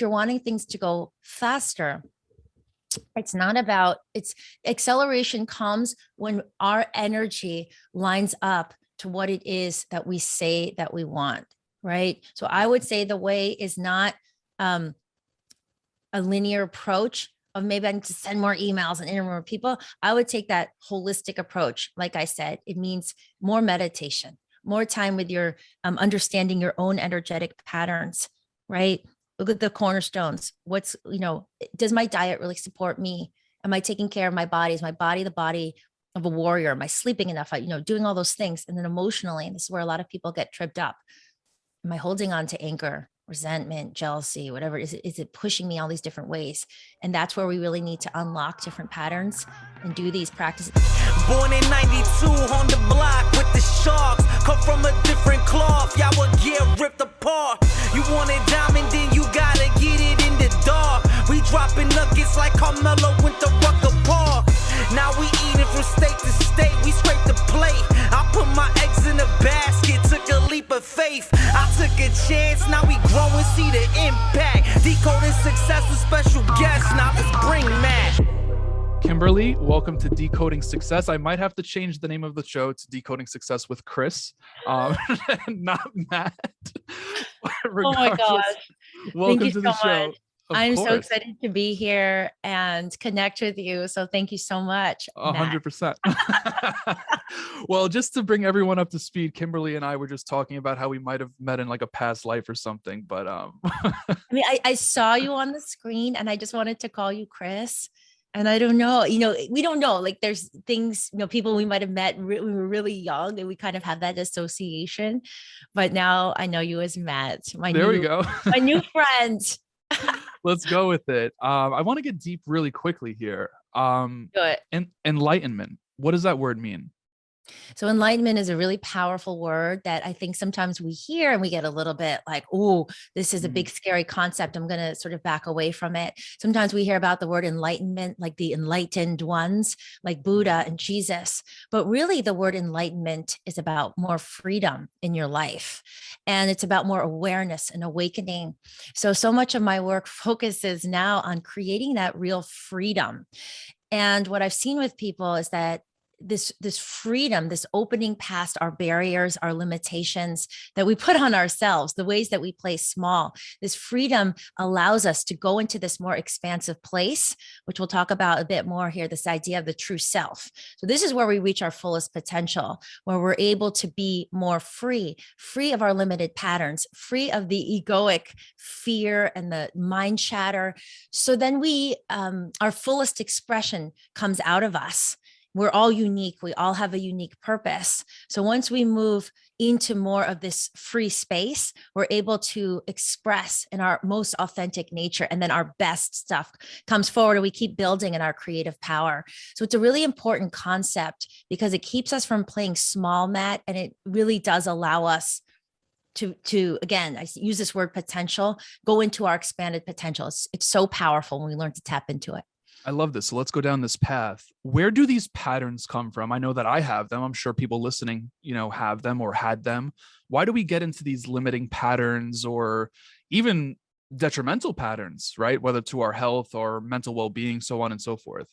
you're wanting things to go faster, it's not about, it's acceleration comes when our energy lines up to what it is that we say that we want, right? So I would say the way is not a linear approach of maybe I need to send more emails and interview more people. I would take that holistic approach. Like I said, it means more meditation, more time with your understanding your own energetic patterns, right? Look at the cornerstones. What's, does my diet really support me? Am I taking care of my body? Is my body the body of a warrior? Am I sleeping enough? Doing all those things. And then emotionally, and this is where a lot of people get tripped up. Am I holding on to anger, resentment, jealousy, whatever? Is it pushing me all these different ways? And that's where we really need to unlock different patterns and do these practices. Born in 92 on the block with the sharks. Come from a different cloth, y'all would get ripped apart. You want a diamond, then you gotta get it in the dark. We dropping nuggets like Carmelo went to Rucker Park. Now we eating from state to state, we scrape the plate. I put my eggs in a basket, took a leap of faith. I took a chance, now we grow and see the impact. Decoding success with special guests, now let's bring Matt. Kimberly, welcome to Decoding Success. I might have to change the name of the show to Decoding Success with Chris, not Matt. Oh my gosh. Welcome to the show. I'm so excited to be here and connect with you. So thank you so much. 100%. Well, just to bring everyone up to speed, Kimberly and I were just talking about how we might have met in like a past life or something, but I mean, I saw you on the screen and I just wanted to call you Chris. And I don't know, we don't know, like there's things, people we might have met when we were really young and we kind of have that association. But now I know you as Matt, there we go. My new friend. Let's go with it. I want to get deep really quickly here. Good. Enlightenment. What does that word mean? So enlightenment is a really powerful word that I think sometimes we hear and we get a little bit like, oh, this is a big, scary concept. I'm going to sort of back away from it. Sometimes we hear about the word enlightenment, like the enlightened ones, like Buddha and Jesus. But really the word enlightenment is about more freedom in your life. And it's about more awareness and awakening. So much of my work focuses now on creating that real freedom. And what I've seen with people is that this freedom, this opening past our barriers, our limitations that we put on ourselves, the ways that we play small, this freedom allows us to go into this more expansive place, which we'll talk about a bit more here, this idea of the true self. So this is where we reach our fullest potential, where we're able to be more free of our limited patterns, free of the egoic fear and the mind chatter. So then our fullest expression comes out of us. We're all unique. We all have a unique purpose. So once we move into more of this free space, we're able to express in our most authentic nature. And then our best stuff comes forward and we keep building in our creative power. So it's a really important concept because it keeps us from playing small, Matt. And it really does allow us to again, I use this word potential, go into our expanded potential. It's so powerful when we learn to tap into it. I love this. So let's go down this path. Where do these patterns come from? I know that I have them. I'm sure people listening, have them or had them. Why do we get into these limiting patterns or even detrimental patterns, right? Whether to our health or mental well-being, so on and so forth.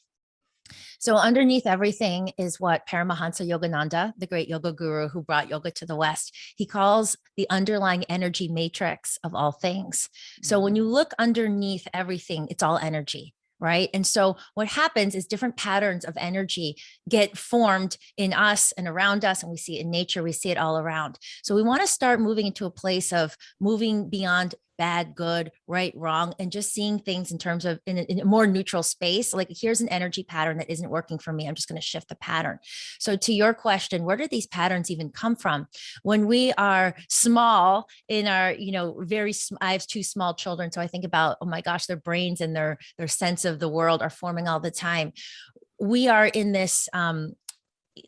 So underneath everything is what Paramahansa Yogananda, the great yoga guru who brought yoga to the West, he calls the underlying energy matrix of all things. So when you look underneath everything, it's all energy. Right. And so what happens is different patterns of energy get formed in us and around us. And we see it in nature. We see it all around. So we want to start moving into a place of moving beyond bad, good, right, wrong, and just seeing things in terms of in a more neutral space. Like here's an energy pattern that isn't working for me. I'm just going to shift the pattern. So to your question, where did these patterns even come from? When we are small in our, I have two small children. So I think about, oh my gosh, their brains and their sense of the world are forming all the time. We are in this,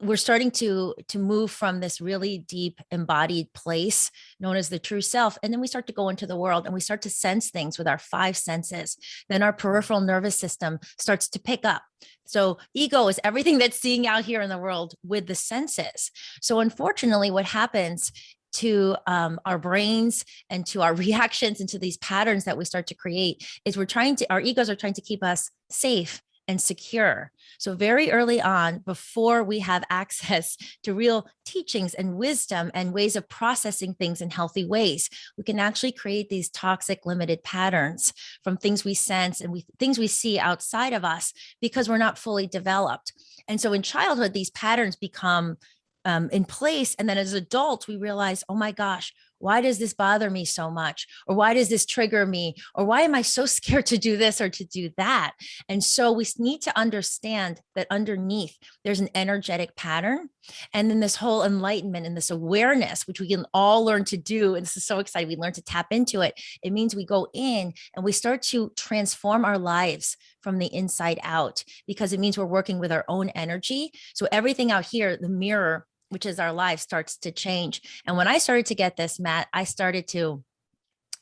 we're starting to move from this really deep embodied place known as the true self. And then we start to go into the world and we start to sense things with our 5 senses. Then our peripheral nervous system starts to pick up. So ego is everything that's seeing out here in the world with the senses. So unfortunately, what happens to our brains and to our reactions and to these patterns that we start to create is our egos are trying to keep us safe and secure. So very early on, before we have access to real teachings and wisdom and ways of processing things in healthy ways, we can actually create these toxic limited patterns from things we sense and things we see outside of us because we're not fully developed. And so in childhood, these patterns become in place. And then as adults, we realize, oh my gosh, why does this bother me so much? Or why does this trigger me? Or why am I so scared to do this or to do that? And so we need to understand that underneath there's an energetic pattern. And then this whole enlightenment and this awareness, which we can all learn to do. And this is so exciting. We learn to tap into it. It means we go in and we start to transform our lives from the inside out, because it means we're working with our own energy. So everything out here, the mirror, which is our life, starts to change. And when I started to get this, Matt, I started to,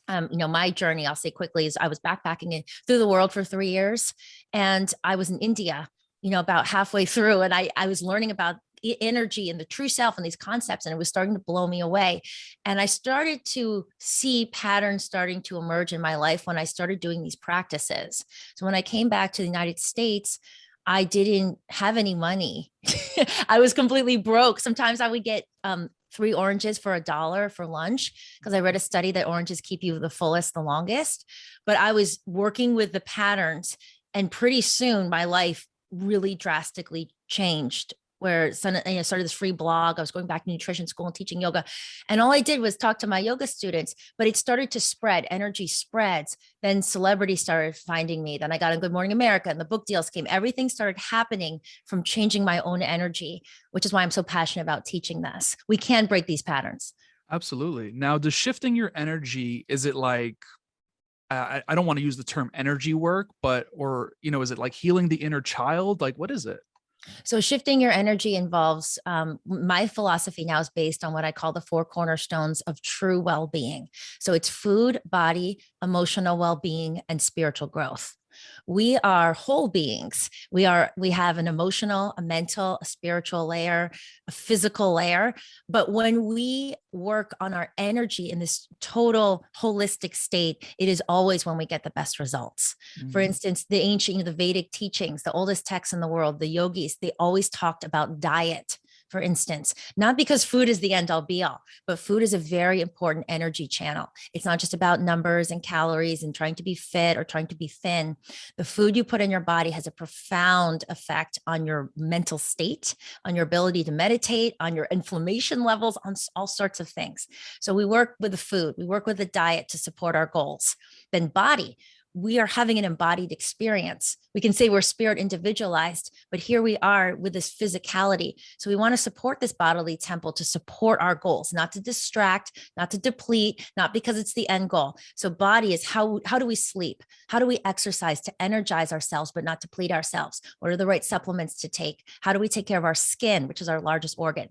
my journey, I'll say quickly, is I was backpacking through the world for 3 years. And I was in India, about halfway through. And I was learning about energy and the true self and these concepts, and it was starting to blow me away. And I started to see patterns starting to emerge in my life when I started doing these practices. So when I came back to the United States, I didn't have any money. I was completely broke. Sometimes I would get 3 oranges for $1 for lunch, because I read a study that oranges keep you the fullest, the longest. But I was working with the patterns, and pretty soon my life really drastically changed. Where I started this free blog. I was going back to nutrition school and teaching yoga. And all I did was talk to my yoga students, but it started to spread. Energy spreads. Then celebrities started finding me. Then I got on Good Morning America and the book deals came. Everything started happening from changing my own energy, which is why I'm so passionate about teaching this. We can break these patterns. Absolutely. Now, does shifting your energy, is it like, I don't want to use the term energy work, but, is it like healing the inner child? Like, what is it? So shifting your energy involves, my philosophy now is based on what I call the 4 cornerstones of true well-being. So it's food, body, emotional well-being, and spiritual growth. We are whole beings. We have an emotional, a mental, a spiritual layer, a physical layer. But when we work on our energy in this total holistic state, it is always when we get the best results. Mm-hmm. For instance, the ancient, the Vedic teachings, the oldest texts in the world, the yogis, they always talked about diet. For instance, not because food is the end all be all, but food is a very important energy channel. It's not just about numbers and calories and trying to be fit or trying to be thin. The food you put in your body has a profound effect on your mental state, on your ability to meditate, on your inflammation levels, on all sorts of things. So we work with the food, we work with the diet to support our goals. Then body. We are having an embodied experience. We can say we're spirit individualized, but here we are with this physicality. So we want to support this bodily temple to support our goals, not to distract, not to deplete, not because it's the end goal. So body is how do we sleep? How do we exercise to energize ourselves, but not deplete ourselves? What are the right supplements to take? How do we take care of our skin, which is our largest organ?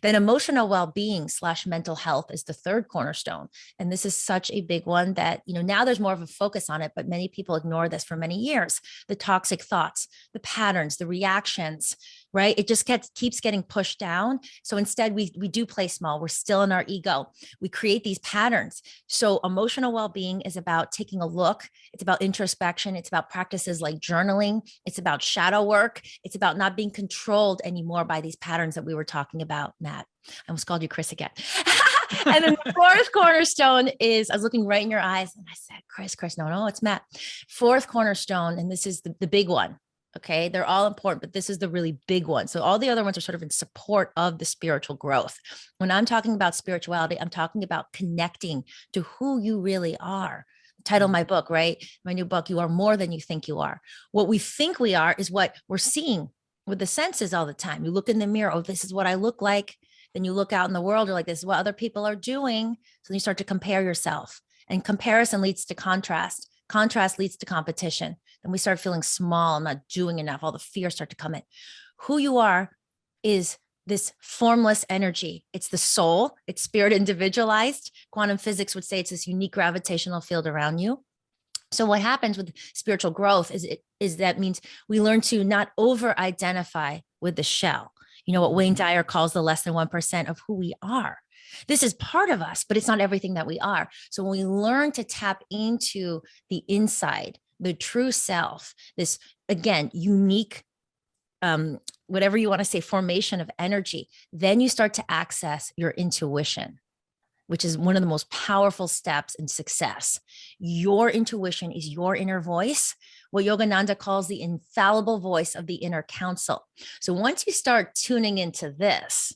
Then emotional well-being / mental health is the 3rd cornerstone. And this is such a big one that, now there's more of a focus on it, but many people ignore this for many years. The toxic thoughts, the patterns, the reactions, right? It just keeps getting pushed down. So instead we do play small. We're still in our ego. We create these patterns. So emotional well-being is about taking a look. It's about introspection. It's about practices like journaling. It's about shadow work. It's about not being controlled anymore by these patterns that we were talking about, Matt. I almost called you Chris again. And then the 4th cornerstone is, I was looking right in your eyes and I said, Chris, no, it's Matt. 4th cornerstone. And this is the big one. Okay. They're all important, but this is the really big one. So all the other ones are sort of in support of the spiritual growth. When I'm talking about spirituality, I'm talking about connecting to who you really are. The title of my book, right? My new book, You Are More Than You Think You Are. What we think we are is what we're seeing with the senses all the time. You look in the mirror, oh, this is what I look like. Then you look out in the world, you're like, this is what other people are doing. So then you start to compare yourself, and comparison leads to contrast. Contrast leads to competition. Then we start feeling small. I'm not doing enough. All the fears start to come in. Who you are is this formless energy. It's the soul. It's spirit individualized. Quantum physics would say it's this unique gravitational field around you. So what happens with spiritual growth is that means we learn to not over-identify with the shell. What Wayne Dyer calls the less than 1% of who we are. This is part of us, but it's not everything that we are. So when we learn to tap into the inside, the true self, this, again, unique, whatever you want to say, formation of energy, then you start to access your intuition, which is one of the most powerful steps in success. Your intuition is your inner voice, what Yogananda calls the infallible voice of the inner counsel. So once you start tuning into this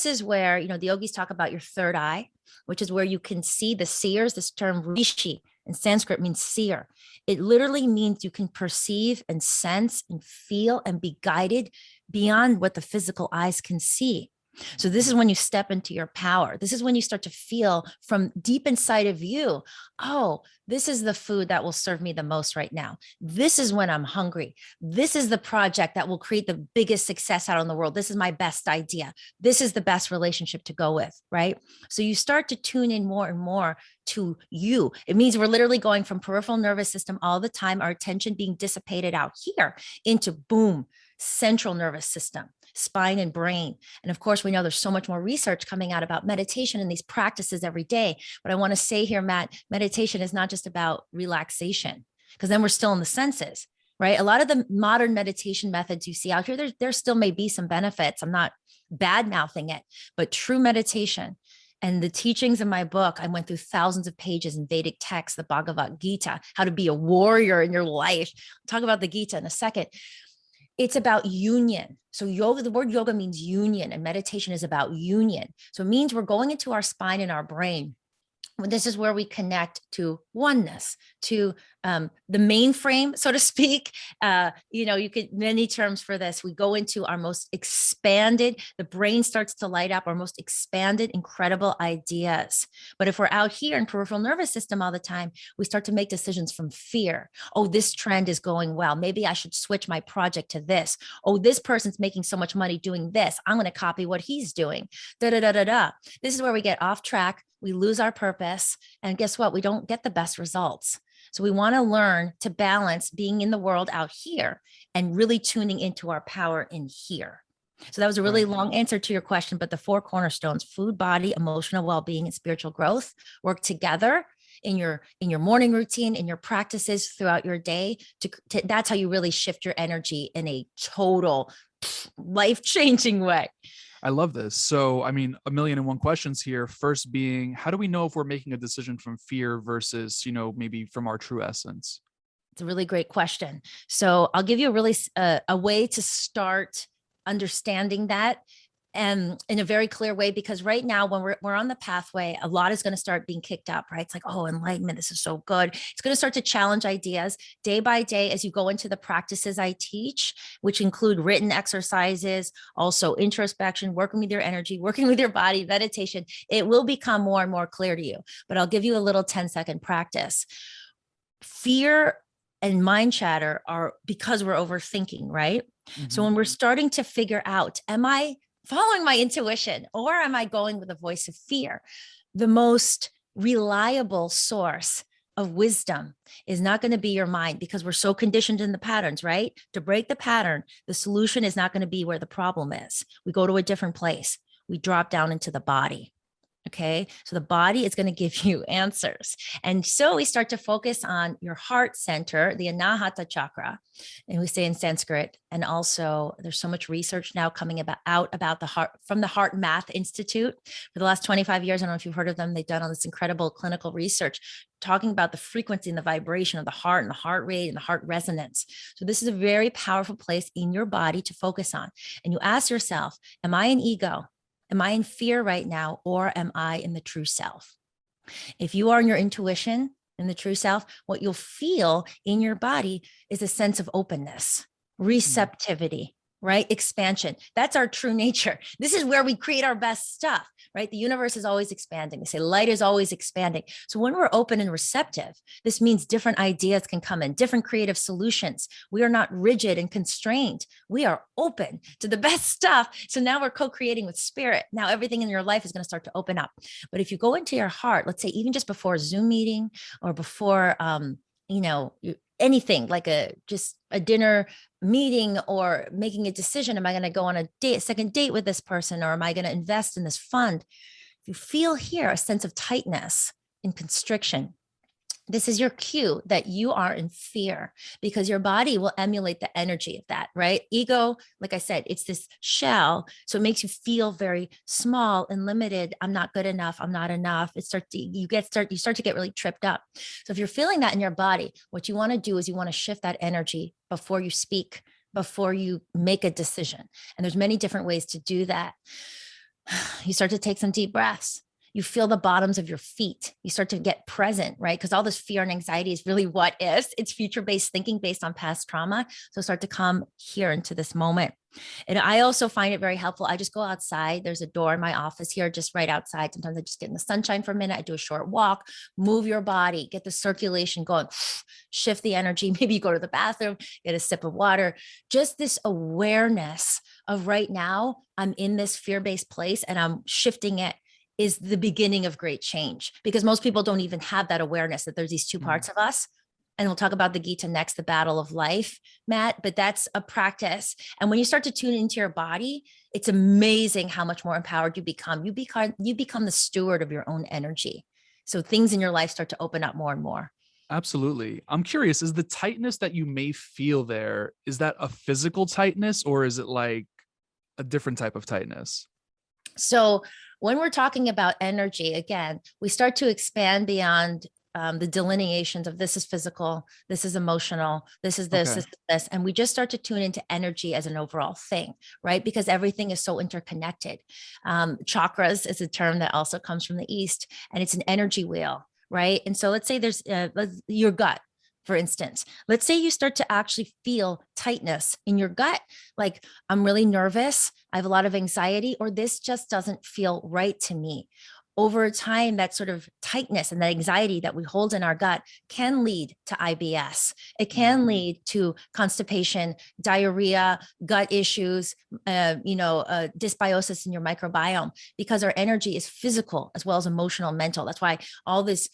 is where, the yogis talk about your third eye, which is where you can see the seers. This term rishi in Sanskrit means seer. It literally means you can perceive and sense and feel and be guided beyond what the physical eyes can see. So this is when you step into your power. This is when you start to feel from deep inside of you, oh, this is the food that will serve me the most right now. This is when I'm hungry. This is the project that will create the biggest success out in the world. This is my best idea. This is the best relationship to go with, right? So you start to tune in more and more to you. It means we're literally going from peripheral nervous system all the time, our attention being dissipated out here into boom, central nervous system, spine and brain. And of course, we know there's so much more research coming out about meditation and these practices every day. But I want to say here, Matt, meditation is not just about relaxation, because then we're still in the senses, right? A lot of the modern meditation methods you see out here, there still may be some benefits. I'm not bad mouthing it, but true meditation and the teachings in my book, I went through thousands of pages in Vedic texts, the Bhagavad Gita, how to be a warrior in your life. I'll talk about the Gita in a second. It's about union. So yoga, the word yoga means union, and meditation is about union. So it means we're going into our spine and our brain. This is where we connect to oneness, to the mainframe, so to speak. You could many terms for this. We go into our most expanded, the brain starts to light up, our most expanded, incredible ideas. But if we're out here in peripheral nervous system all the time, we start to make decisions from fear. Oh, this trend is going well. Maybe I should switch my project to this. Oh, this person's making so much money doing this. I'm going to copy what he's doing. Da, da, da, da, da. This is where we get off track. We lose our purpose. And guess what? We don't get the best results. So we want to learn to balance being in the world out here and really tuning into our power in here. So that was a really long answer to your question, but the 4 cornerstones, food, body, emotional well-being, and spiritual growth, work together in your morning routine, in your practices throughout your day. That's how you really shift your energy in a total life-changing way. I love this. So, I mean, 1,000,001 questions here. First being, how do we know if we're making a decision from fear versus, maybe from our true essence? It's a really great question. So I'll give you a way to start understanding that in a very clear way, because right now when we're on the pathway, a lot is going to start being kicked up, right? It's like, oh, enlightenment, this is so good. It's going to start to challenge ideas day by day as you go into the practices I teach, which include written exercises, also introspection, working with your energy, working with your body, meditation. It will become more and more clear to you, but I'll give you a little 10-second practice. Fear and mind chatter are because we're overthinking, right? Mm-hmm. So when we're starting to figure out, am I following my intuition or am I going with a voice of fear? The most reliable source of wisdom is not going to be your mind, because we're so conditioned in the patterns, right? To break the pattern, the solution is not going to be where the problem is. We go to a different place. We drop down into the body. Okay. So the body is going to give you answers. And so we start to focus on your heart center, the Anahata chakra, and we say in Sanskrit. And also there's so much research now coming about the heart from the Heart Math Institute for the last 25 years. I don't know if you've heard of them. They've done all this incredible clinical research talking about the frequency and the vibration of the heart and the heart rate and the heart resonance. So this is a very powerful place in your body to focus on. And you ask yourself, am I an ego? Am I in fear right now, or am I in the true self? If you are in your intuition, in the true self, what you'll feel in your body is a sense of openness, receptivity, right? Expansion. That's our true nature. This is where we create our best stuff, right? The universe is always expanding. They say light is always expanding. So when we're open and receptive, this means different ideas can come in, different creative solutions. We are not rigid and constrained. We are open to the best stuff. So now we're co-creating with spirit. Now everything in your life is going to start to open up. But if you go into your heart, let's say even just before a Zoom meeting or before, anything like just a dinner meeting or making a decision, am I going to go on a second date with this person, or am I going to invest in this fund? If you feel here a sense of tightness and constriction, this is your cue that you are in fear, because your body will emulate the energy of that, right? Ego, like I said, it's this shell. So it makes you feel very small and limited. I'm not good enough. I'm not enough. You start to get really tripped up. So if you're feeling that in your body, what you want to do is you want to shift that energy before you speak, before you make a decision. And there's many different ways to do that. You start to take some deep breaths. You feel the bottoms of your feet. You start to get present, right? Because all this fear and anxiety is really what ifs. It's future-based thinking based on past trauma. So start to come here into this moment. And I also find it very helpful. I just go outside. There's a door in my office here, just right outside. Sometimes I just get in the sunshine for a minute. I do a short walk, move your body, get the circulation going, shift the energy. Maybe you go to the bathroom, get a sip of water. Just this awareness of right now, I'm in this fear-based place and I'm shifting it, is the beginning of great change, because most people don't even have that awareness that there's these two parts of us. And we'll talk about the Gita next, the battle of life, Matt, but that's a practice. And when you start to tune into your body, it's amazing how much more empowered you become. You become the steward of your own energy. So things in your life start to open up more and more. Absolutely. I'm curious, is the tightness that you may feel there, is that a physical tightness or is it like a different type of tightness? So when we're talking about energy, again, we start to expand beyond the delineations of this is physical, this is emotional, this is this, Okay. this is this. And we just start to tune into energy as an overall thing, right? Because everything is so interconnected. Chakras is a term that also comes from the East, and it's an energy wheel, right? And so let's say there's your gut. For instance, let's say you start to actually feel tightness in your gut, like I'm really nervous, I have a lot of anxiety, or this just doesn't feel right to me. Over time, that sort of tightness and that anxiety that we hold in our gut can lead to IBS. It can lead to constipation, diarrhea, gut issues, dysbiosis in your microbiome, because our energy is physical as well as emotional and mental. That's why all this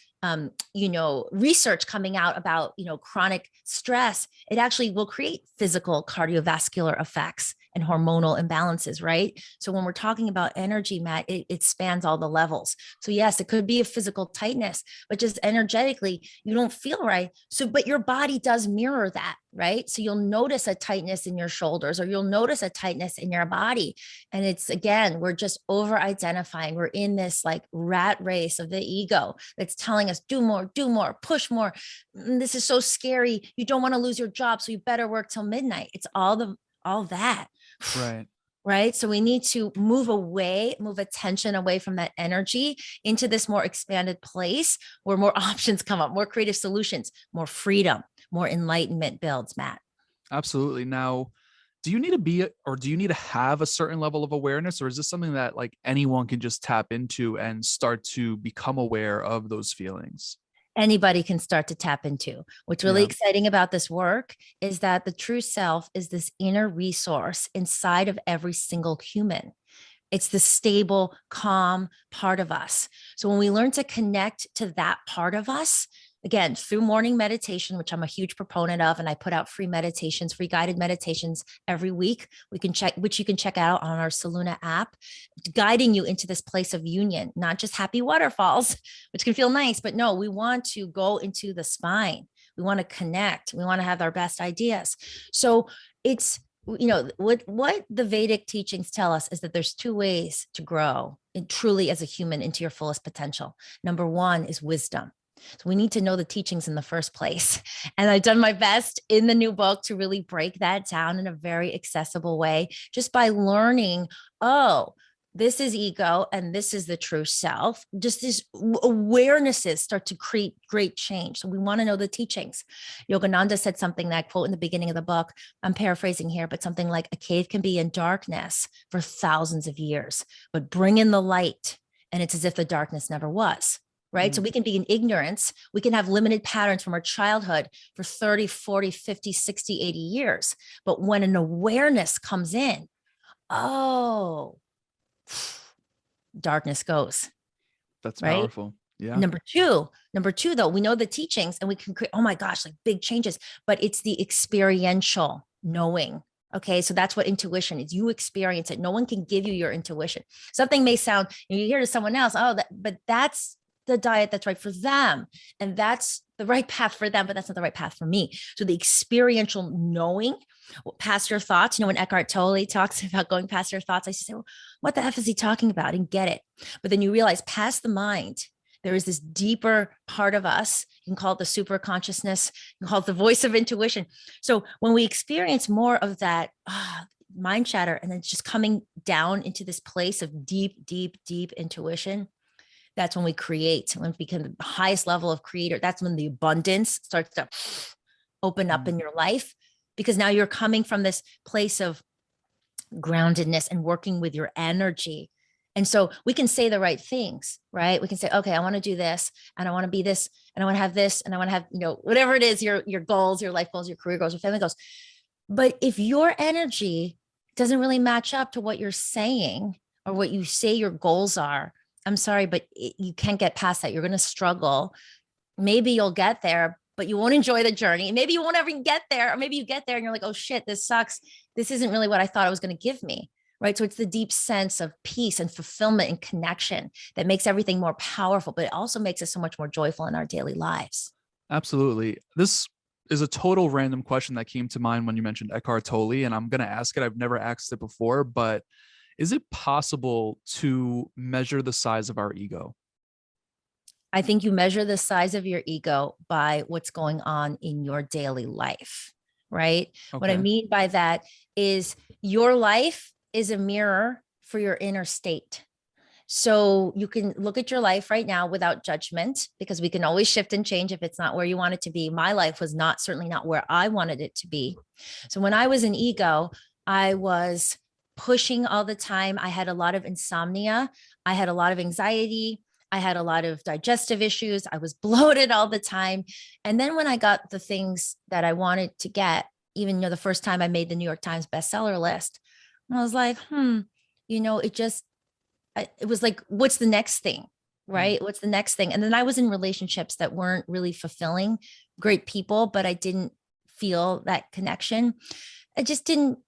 research coming out about, chronic stress, it actually will create physical cardiovascular effects and hormonal imbalances, right? So when we're talking about energy, Matt, it spans all the levels. So yes, it could be a physical tightness, but just energetically, you don't feel right. So, but your body does mirror that, right? So you'll notice a tightness in your shoulders, or you'll notice a tightness in your body. And it's, again, we're just over identifying. We're in this like rat race of the ego that's telling us, do more, push more. This is so scary. You don't want to lose your job, so you better work till midnight. It's all that. Right. Right. So we need to move attention away from that energy into this more expanded place where more options come up, more creative solutions, more freedom, more enlightenment builds, Matt. Absolutely. Now, do you need to be, or do you need to have a certain level of awareness, or is this something that like anyone can just tap into and start to become aware of those feelings? Anybody can start to tap into. What's really Yeah. exciting about this work is that the true self is this inner resource inside of every single human. It's the stable, calm part of us. So when we learn to connect to that part of us, again, through morning meditation, which I'm a huge proponent of, and I put out free meditations, free guided meditations every week, which you can check out on our Saluna app, guiding you into this place of union, not just happy waterfalls, which can feel nice, but no, we want to go into the spine. We want to connect. We want to have our best ideas. So it's, what the Vedic teachings tell us is that there's two ways to grow truly as a human into your fullest potential. Number one is wisdom. So we need to know the teachings in the first place. And I've done my best in the new book to really break that down in a very accessible way, just by learning, this is ego and this is the true self. Just these awarenesses start to create great change. So we want to know the teachings. Yogananda said something that I quote in the beginning of the book. I'm paraphrasing here, but something like, a cave can be in darkness for thousands of years, but bring in the light and it's as if the darkness never was. Right. So we can be in ignorance. We can have limited patterns from our childhood for 30, 40, 50, 60, 80 years. But when an awareness comes in, darkness goes. That's right. powerful. Yeah. Number two, though, we know the teachings and we can create, oh my gosh, like big changes, but it's the experiential knowing Okay. So that's what intuition is. You experience it. No one can give you your intuition. Something may sound, you hear to someone else, oh, but that's the diet that's right for them. And that's the right path for them, but that's not the right path for me. So the experiential knowing past your thoughts, when Eckhart Tolle talks about going past your thoughts, I say, well, what the F is he talking about? And get it. But then you realize past the mind, there is this deeper part of us. You can call it the super consciousness, you can call it the voice of intuition. So when we experience more of that mind chatter, and then it's just coming down into this place of deep, deep, deep intuition, that's when we create, when we become the highest level of creator. That's when the abundance starts to open up in your life, because now you're coming from this place of groundedness and working with your energy. And so we can say the right things, right? We can say, okay, I want to do this, and I want to be this, and I want to have this, and I want to have, whatever it is, your goals, your life goals, your career goals, your family goals. But if your energy doesn't really match up to what you're saying or what you say your goals are, I'm sorry, but you can't get past that. You're going to struggle. Maybe you'll get there, but you won't enjoy the journey. Maybe you won't ever get there, or maybe you get there and you're like, oh shit, this sucks. This isn't really what I thought it was going to give me. Right. So it's the deep sense of peace and fulfillment and connection that makes everything more powerful, but it also makes us so much more joyful in our daily lives. Absolutely. This is a total random question that came to mind when you mentioned Eckhart Tolle, and I'm going to ask it. I've never asked it before, but is it possible to measure the size of our ego? I think you measure the size of your ego by what's going on in your daily life, right? Okay. What I mean by that is your life is a mirror for your inner state. So you can look at your life right now without judgment, because we can always shift and change if it's not where you want it to be. My life was certainly not where I wanted it to be. So when I was in ego, I was pushing all the time. I had a lot of insomnia. I had a lot of anxiety. I had a lot of digestive issues. I was bloated all the time. And then when I got the things that I wanted to get, even the first time I made the New York Times bestseller list, I was like, it was like, what's the next thing? Right? What's the next thing? And then I was in relationships that weren't really fulfilling, great people, but I didn't feel that connection. I just didn't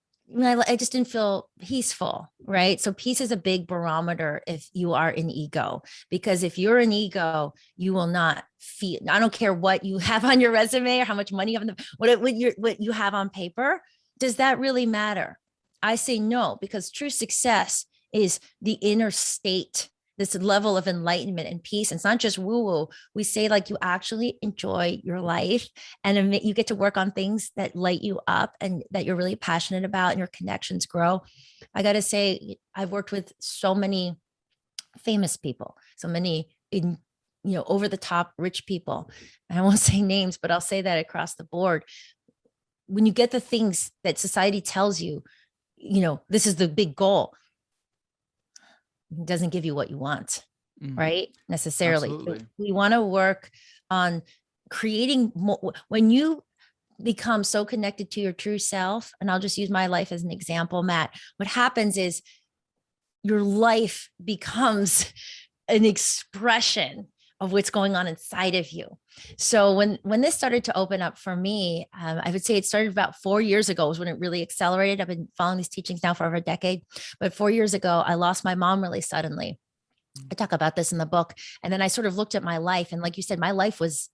feel peaceful, right? So peace is a big barometer if you are in ego, because if you're in ego, you will not feel, I don't care what you have on your resume or how much money you have, what you have on paper. Does that really matter? I say no, because true success is the inner state, this level of enlightenment and peace. It's not just woo-woo. We say like you actually enjoy your life, and you get to work on things that light you up and that you're really passionate about, and your connections grow. I got to say, I've worked with so many famous people, so many over the top rich people. And I won't say names, but I'll say that across the board. When you get the things that society tells you, this is the big goal, it doesn't give you what you want, right? Necessarily. So we want to work on creating more. When you become so connected to your true self, and I'll just use my life as an example, Matt, what happens is your life becomes an expression of what's going on inside of you. So when this started to open up for me, I would say it started about 4 years ago was when it really accelerated. I've been following these teachings now for over a decade, but 4 years ago, I lost my mom really suddenly. I talk about this in the book. And then I sort of looked at my life, and like you said, my life was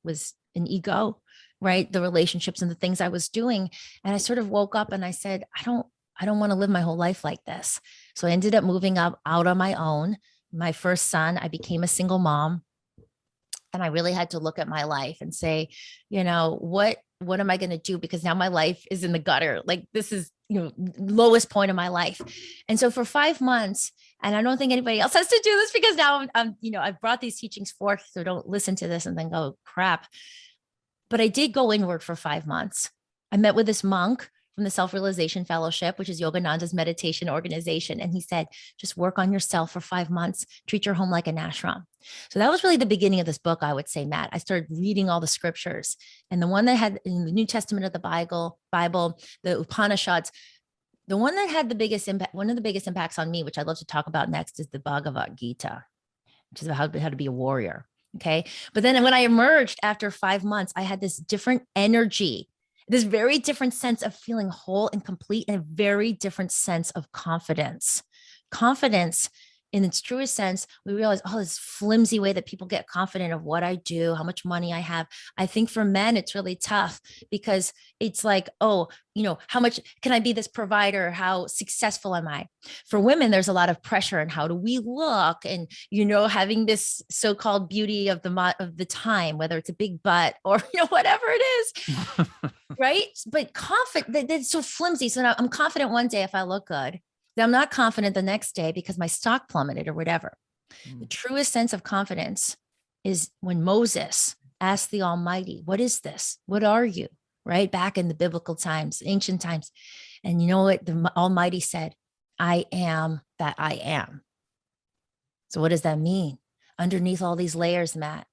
an ego, right? The relationships and the things I was doing. And I sort of woke up and I said, I don't want to live my whole life like this. So I ended up moving out on my own. My first son, I became a single mom. And I really had to look at my life and say, what am I going to do? Because now my life is in the gutter. Like this is, lowest point of my life. And so for 5 months, and I don't think anybody else has to do this, because now I've brought these teachings forth. So don't listen to this and then go crap. But I did go inward for 5 months. I met with this monk from the Self-Realization Fellowship, which is Yogananda's meditation organization. And he said, just work on yourself for 5 months, treat your home like an ashram. So that was really the beginning of this book, I would say, Matt. I started reading all the scriptures, and the one that had in the New Testament of the Bible, the Upanishads, the one that had the biggest impact, one of the biggest impacts on me, which I'd love to talk about next, is the Bhagavad Gita, which is about how to be a warrior. Okay. But then when I emerged after 5 months, I had this different energy This very different sense of feeling whole and complete, and a very different sense of confidence. Confidence in its truest sense, we realize, oh, this flimsy way that people get confident of what I do, how much money I have. I think for men, it's really tough because it's like, oh, how much can I be this provider? How successful am I? For women, there's a lot of pressure and how do we look? And, having this so-called beauty of the time, whether it's a big butt or, whatever it is, right? But confident, that's so flimsy. So now I'm confident one day if I look good. I'm not confident the next day because my stock plummeted or whatever. The truest sense of confidence is when Moses asked the Almighty, what is this? What are you? Right? Back in the biblical times, ancient times. And you know what? The Almighty said, I am that I am. So what does that mean? Underneath all these layers, Matt,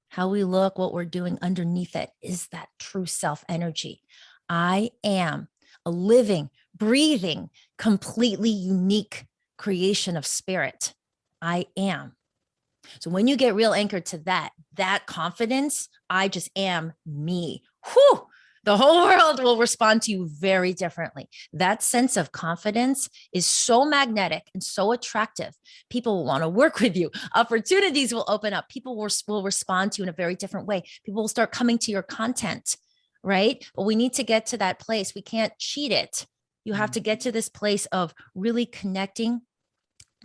how we look, what we're doing underneath it is that true self energy. I am a living, breathing, completely unique creation of spirit. I am. So when you get real anchored to that confidence, I just am me. Whew, the whole world will respond to you very differently. That sense of confidence is so magnetic and so attractive. People will want to work with you. Opportunities will open up. People will respond to you in a very different way. People will start coming to your content, right? But we need to get to that place. We can't cheat it. You have to get to this place of really connecting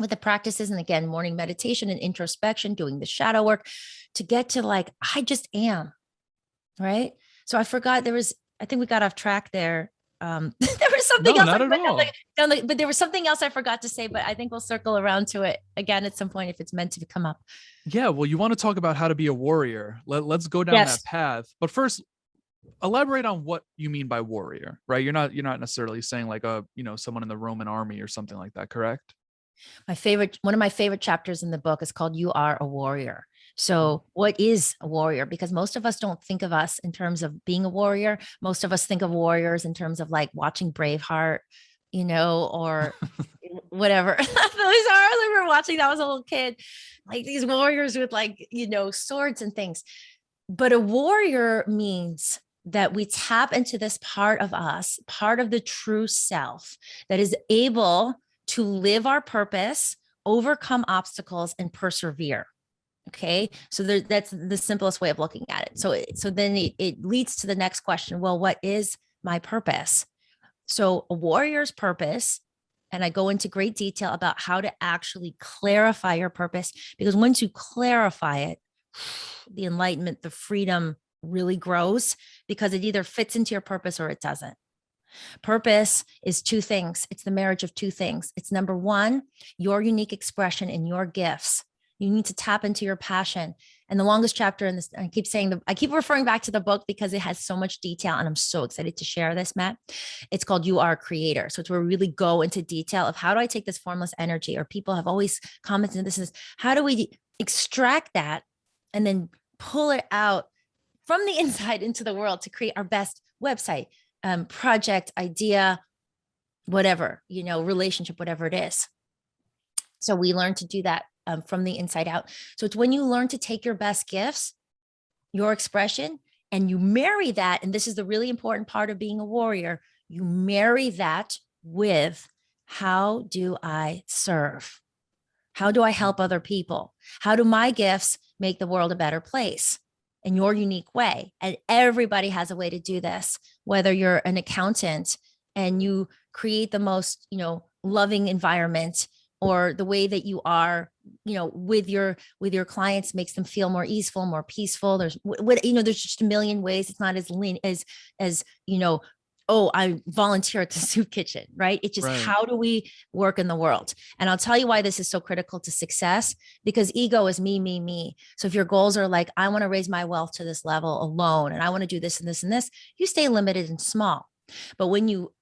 with the practices. And again, morning meditation and introspection, doing the shadow work to get to I just am, right? So I forgot I think we got off track there. There was something else. Not at all. But there was something else I forgot to say, but I think we'll circle around to it again at some point if it's meant to come up. Yeah. Well, you want to talk about how to be a warrior. Let's go down that path. But first, elaborate on what you mean by warrior, right? You're not necessarily saying someone in the Roman army or something like that, correct? One of my favorite chapters in the book is called You Are a Warrior. So what is a warrior? Because most of us don't think of us in terms of being a warrior. Most of us think of warriors in terms of watching Braveheart, or whatever. I remember watching that as a little kid, these warriors with swords and things. But a warrior means that we tap into this part of us, part of the true self that is able to live our purpose, overcome obstacles, and persevere. Okay. So that's the simplest way of looking at it. So then it leads to the next question. Well, what is my purpose? So a warrior's purpose, and I go into great detail about how to actually clarify your purpose, because once you clarify it, the enlightenment, the freedom really grows because it either fits into your purpose or it doesn't. Purpose is two things. It's the marriage of two things. It's number one, your unique expression and your gifts. You need to tap into your passion. And the longest chapter in this, I keep referring back to the book because it has so much detail and I'm so excited to share this, Matt. It's called You Are a Creator. So it's where we really go into detail of how do I take this formless energy, or people have always commented on this, is how do we extract that and then pull it out from the inside into the world to create our best website, project, idea, whatever, relationship, whatever it is. So we learn to do that from the inside out. So it's when you learn to take your best gifts, your expression, and you marry that. And this is the really important part of being a warrior. You marry that with, how do I serve? How do I help other people? How do my gifts make the world a better place in your unique way? And everybody has a way to do this, whether you're an accountant and you create the most, loving environment, or the way that you are, with your clients makes them feel more easeful, more peaceful. There's there's just a million ways. It's not as lean as oh, I volunteer at the soup kitchen, right? It's just, how do we work in the world? And I'll tell you why this is so critical to success, because ego is me, me, me. So if your goals are I want to raise my wealth to this level alone, and I want to do this and this and this, you stay limited and small. But when you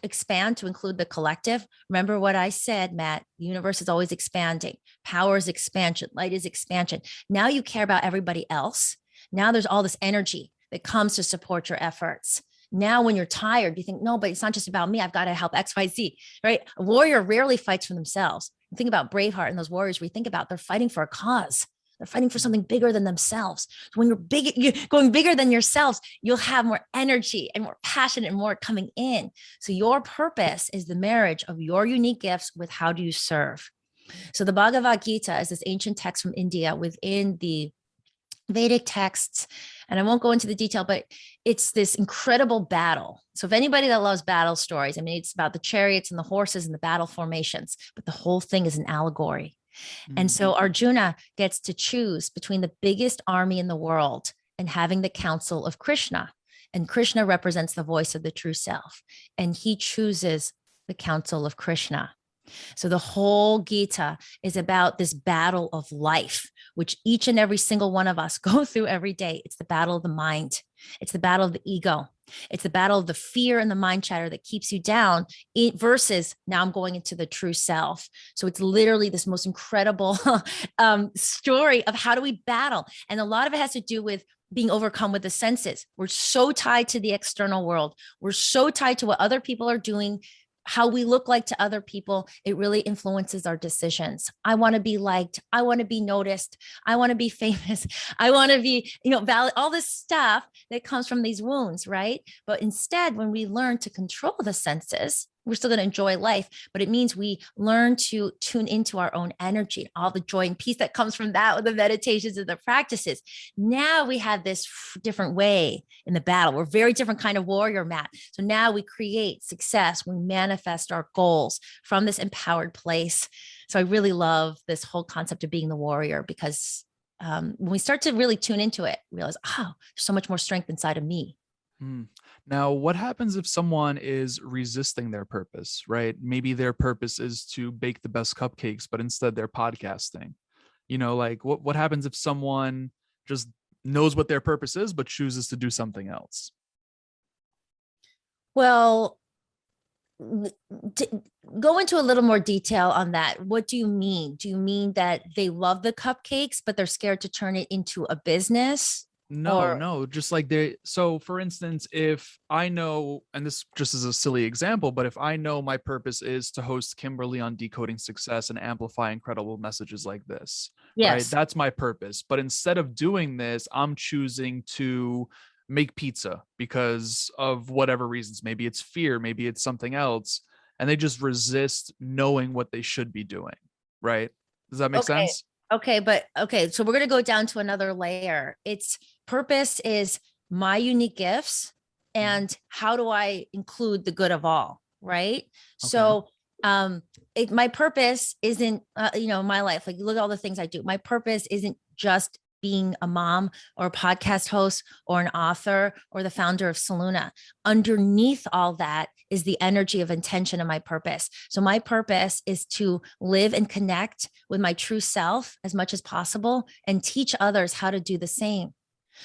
expand to include the collective, remember what I said, Matt, the universe is always expanding. Power is expansion. Light is expansion. Now you care about everybody else. Now there's all this energy that comes to support your efforts. Now, when you're tired, you think, no, but it's not just about me. I've got to help X, Y, Z, right? A warrior rarely fights for themselves. You think about Braveheart and those warriors we think about, they're fighting for a cause. They're fighting for something bigger than themselves. So when you're going bigger than yourselves, you'll have more energy and more passion and more coming in. So your purpose is the marriage of your unique gifts with how do you serve. So the Bhagavad Gita is this ancient text from India within the Vedic texts. And I won't go into the detail, but it's this incredible battle. So if anybody that loves battle stories, I mean, it's about the chariots and the horses and the battle formations, but the whole thing is an allegory. And so Arjuna gets to choose between the biggest army in the world and having the counsel of Krishna. And Krishna represents the voice of the true self. And he chooses the counsel of Krishna. So the whole Gita is about this battle of life, which each and every single one of us go through every day. It's the battle of the mind. It's the battle of the ego. It's the battle of the fear and the mind chatter that keeps you down versus now I'm going into the true self. So it's literally this most incredible story of how do we battle. And a lot of it has to do with being overcome with the senses. We're so tied to the external world. We're so tied to what other people are doing, how we look like to other people. It really influences our decisions. I want to be liked. I want to be noticed. I want to be famous. I want to be, valid, all this stuff that comes from these wounds, right? But instead, when we learn to control the senses, we're still going to enjoy life, but it means we learn to tune into our own energy, all the joy and peace that comes from that with the meditations and the practices. Now we have this different way in the battle. We're a very different kind of warrior, Matt. So now we create success. We manifest our goals from this empowered place. So I really love this whole concept of being the warrior because when we start to really tune into it, realize, oh, there's so much more strength inside of me. Now, what happens if someone is resisting their purpose, right? Maybe their purpose is to bake the best cupcakes, but instead they're podcasting. Like what happens if someone just knows what their purpose is, but chooses to do something else? Well, go into a little more detail on that. What do you mean? Do you mean that they love the cupcakes, but they're scared to turn it into a business? No, just like so for instance, if I know, and this just is a silly example, but if I know my purpose is to host Kimberly on Decoding Success and amplify incredible messages like this, yes, right? That's my purpose. But instead of doing this, I'm choosing to make pizza because of whatever reasons. Maybe it's fear, maybe it's something else. And they just resist knowing what they should be doing, right? Does that make sense? Okay. So we're going to go down to another layer. Its purpose is my unique gifts and how do I include the good of all, right? Okay. So my purpose isn't, my life, like look at all the things I do. My purpose isn't just being a mom or a podcast host or an author or the founder of Saluna. Underneath all that is the energy of intention and my purpose. So my purpose is to live and connect with my true self as much as possible and teach others how to do the same.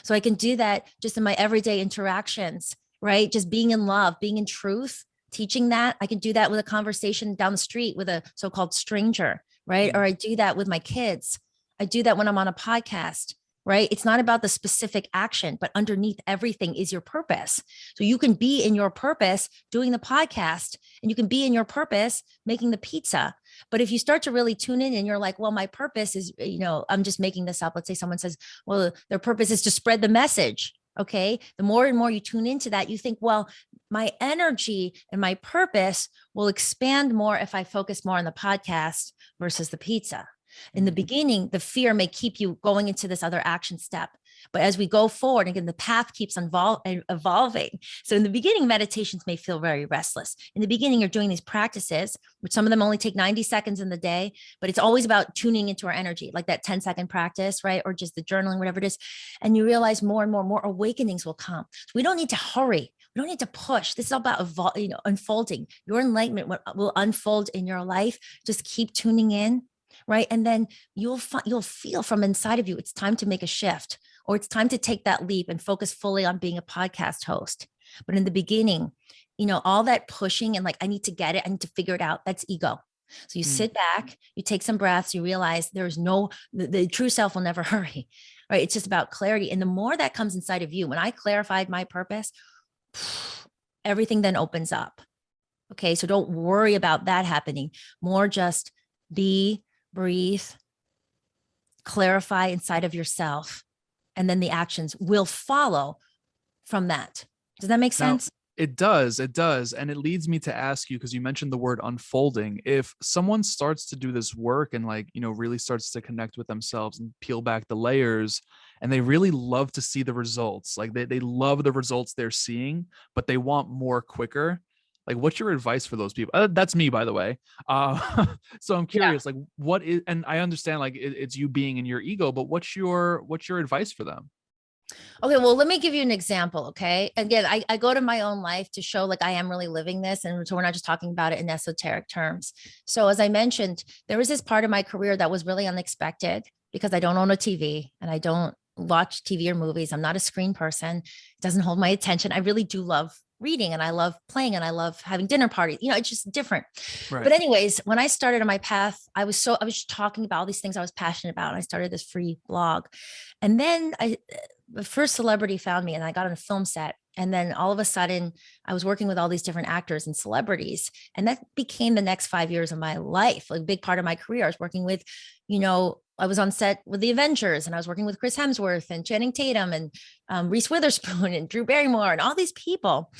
So I can do that just in my everyday interactions, right? Just being in love, being in truth, teaching that. I can do that with a conversation down the street with a so-called stranger, right? Or I do that with my kids. I do that when I'm on a podcast, right? It's not about the specific action, but underneath everything is your purpose. So you can be in your purpose doing the podcast and you can be in your purpose making the pizza. But if you start to really tune in and you're like, well, my purpose is, I'm just making this up. Let's say someone says, well, their purpose is to spread the message. Okay. The more and more you tune into that, you think, well, my energy and my purpose will expand more if I focus more on the podcast versus the pizza. In the beginning, the fear may keep you going into this other action step. But as we go forward, again, the path keeps evolving. So in the beginning, meditations may feel very restless. In the beginning, you're doing these practices, which some of them only take 90 seconds in the day, but it's always about tuning into our energy, like that 10-second practice, right? Or just the journaling, whatever it is. And you realize more and more awakenings will come. So we don't need to hurry. We don't need to push. This is all about unfolding. Your enlightenment will unfold in your life. Just keep tuning in. Right. And then you'll feel from inside of you, it's time to make a shift, or it's time to take that leap and focus fully on being a podcast host. But in the beginning, all that pushing and like, I need to get it, I need to figure it out. That's ego. So you sit back, you take some breaths, you realize there's the true self will never hurry. Right. It's just about clarity. And the more that comes inside of you, when I clarified my purpose, everything then opens up. Okay. So don't worry about that happening. More just breathe, clarify inside of yourself, and then the actions will follow from that. Does that make Now, sense? it does. And it leads me to ask you, because you mentioned the word unfolding. If someone starts to do this work and like, really starts to connect with themselves and peel back the layers, and they really love to see the results, like they love the results they're seeing, but they want more quicker. Like, what's your advice for those people? That's me, by the way. So I'm Yeah. curious, like, what is, and I understand like it's you being in your ego, but what's your advice for them? Okay, well, let me give you an example. Okay. Again, I go to my own life to show like I am really living this. And so we're not just talking about it in esoteric terms. So, as I mentioned, there was this part of my career that was really unexpected because I don't own a TV and I don't watch TV or movies. I'm not a screen person. It doesn't hold my attention. I really do love reading and I love playing and I love having dinner parties. It's just different. Right. But anyways, when I started on my path, I was just talking about all these things I was passionate about. And I started this free blog. And then the first celebrity found me and I got on a film set. And then all of a sudden I was working with all these different actors and celebrities. And that became the next 5 years of my life. Like a big part of my career. I was working with, I was on set with the Avengers and I was working with Chris Hemsworth and Channing Tatum and Reese Witherspoon and Drew Barrymore and all these people.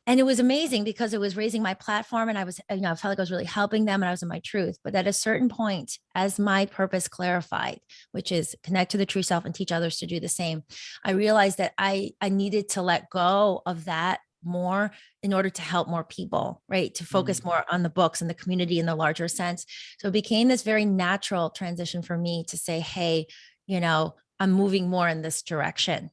And it was amazing because it was raising my platform and I was, I felt like I was really helping them and I was in my truth. But at a certain point, as my purpose clarified, which is connect to the true self and teach others to do the same, I realized that I needed to let go of that more in order to help more people, right? To focus more on the books and the community in the larger sense. So it became this very natural transition for me to say, hey, I'm moving more in this direction.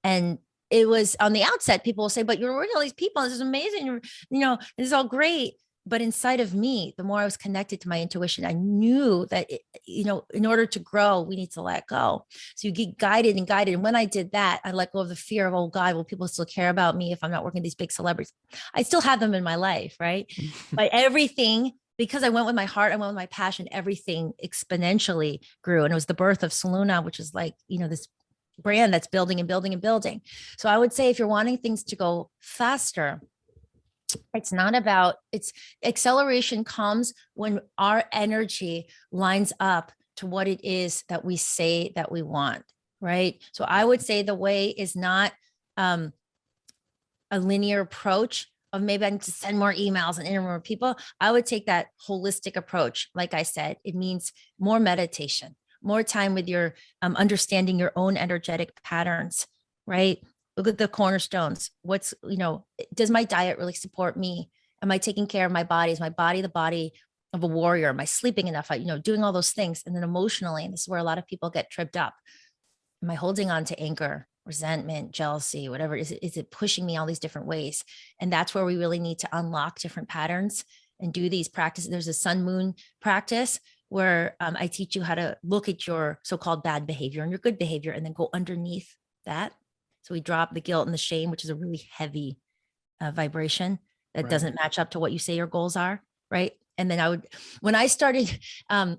And it was on the outset, people will say, but you're working with all these people. This is amazing. This is all great. But inside of me, the more I was connected to my intuition, I knew that, in order to grow, we need to let go. So you get guided and guided. And when I did that, I let go of the fear of, oh God, will people still care about me if I'm not working with these big celebrities? I still have them in my life, right? But everything, because I went with my heart, I went with my passion, everything exponentially grew. And it was the birth of Saluna, which is like, this brand that's building and building and building. So I would say if you're wanting things to go faster, it's acceleration comes when our energy lines up to what it is that we say that we want, right? So I would say the way is not a linear approach of maybe I need to send more emails and interview more people. I would take that holistic approach. Like I said, it means more meditation, more time with your understanding your own energetic patterns, right? Look at the cornerstones. Does my diet really support me? Am I taking care of my body? Is my body the body of a warrior? Am I sleeping enough? Doing all those things. And then emotionally, and this is where a lot of people get tripped up. Am I holding on to anger, resentment, jealousy, whatever? Is it pushing me all these different ways? And that's where we really need to unlock different patterns and do these practices. There's a sun moon practice where I teach you how to look at your so-called bad behavior and your good behavior and then go underneath that. So we drop the guilt and the shame, which is a really heavy vibration that Right. doesn't match up to what you say your goals are, right? And then when I started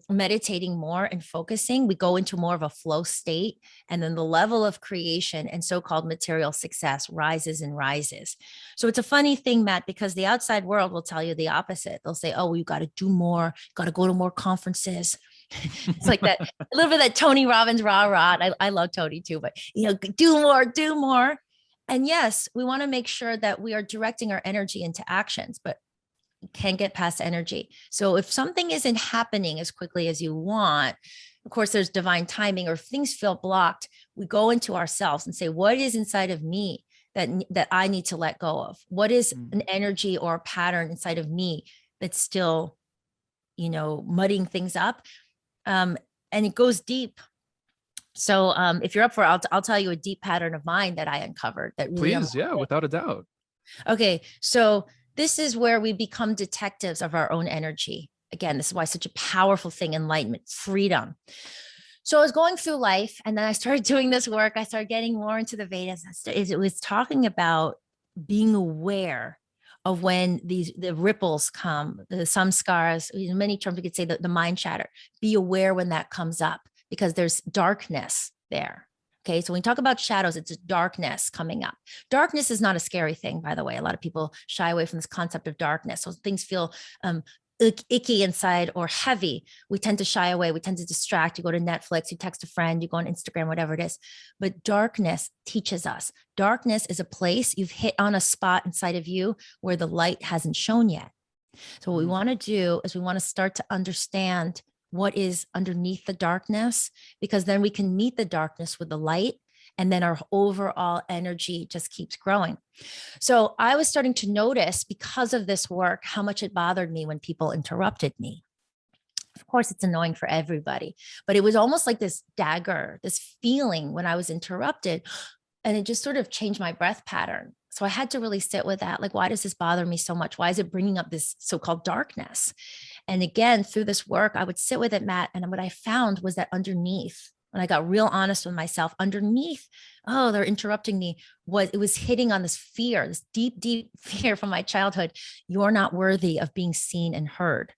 meditating more and focusing, we go into more of a flow state. And then the level of creation and so-called material success rises and rises. So it's a funny thing, Matt, because the outside world will tell you the opposite. They'll say, oh, well, you got to do more, got to go to more conferences. It's like that, a little bit of that Tony Robbins rah. I love Tony too, but do more. And yes, we want to make sure that we are directing our energy into actions, but can't get past energy. So if something isn't happening as quickly as you want, of course, there's divine timing, or if things feel blocked, we go into ourselves and say, what is inside of me that I need to let go of? What is an energy or a pattern inside of me that's still, mudding things up? And it goes deep. So if you're up for it, I'll tell you a deep pattern of mine that I uncovered that really Please, yeah, without a doubt. Okay, so this is where we become detectives of our own energy. Again, this is why such a powerful thing, enlightenment, freedom. So I was going through life and then I started doing this work. I started getting more into the Vedas. It was talking about being aware of when the ripples come, the samskaras, in many terms, we could say the mind chatter. Be aware when that comes up because there's darkness there. Okay, so when we talk about shadows, it's darkness coming up. Darkness is not a scary thing, by the way. A lot of people shy away from this concept of darkness. So things feel icky inside or heavy, we tend to shy away. We tend to distract. You go to Netflix, you text a friend, you go on Instagram, whatever it is. But darkness teaches us. Darkness is a place you've hit on a spot inside of you where the light hasn't shown yet. So what we want to do is we want to start to understand what is underneath the darkness, because then we can meet the darkness with the light. And then our overall energy just keeps growing. So I was starting to notice, because of this work, how much it bothered me when people interrupted me. Of course, it's annoying for everybody, but it was almost like this dagger, this feeling when I was interrupted, and it just sort of changed my breath pattern. So I had to really sit with that. Like, why does this bother me so much? Why is it bringing up this so-called darkness? And again, through this work, I would sit with it, Matt. And what I found was that underneath, when I got real honest with myself, underneath, oh, they're interrupting me, it was hitting on this fear, this deep, deep fear from my childhood. You're not worthy of being seen and heard,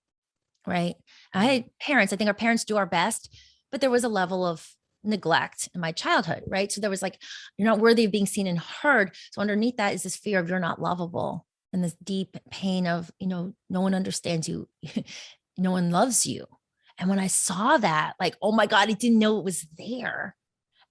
right? I had parents, I think our parents do our best, but there was a level of neglect in my childhood, right? So there was like, you're not worthy of being seen and heard. So underneath that is this fear of you're not lovable, and this deep pain of, no one understands you. No one loves you. And when I saw that, like, oh my God, I didn't know it was there.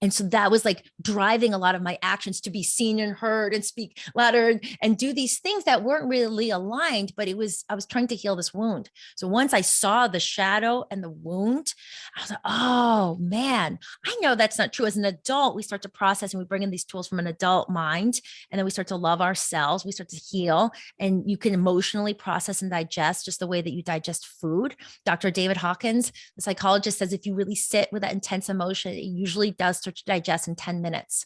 And so that was like driving a lot of my actions to be seen and heard and speak louder and do these things that weren't really aligned, but I was trying to heal this wound. So once I saw the shadow and the wound, I was like, oh man, I know that's not true. As an adult, we start to process and we bring in these tools from an adult mind, and then we start to love ourselves. We start to heal, and you can emotionally process and digest just the way that you digest food. Dr. David Hawkins, the psychologist, says if you really sit with that intense emotion, it usually does start to digest in 10 minutes.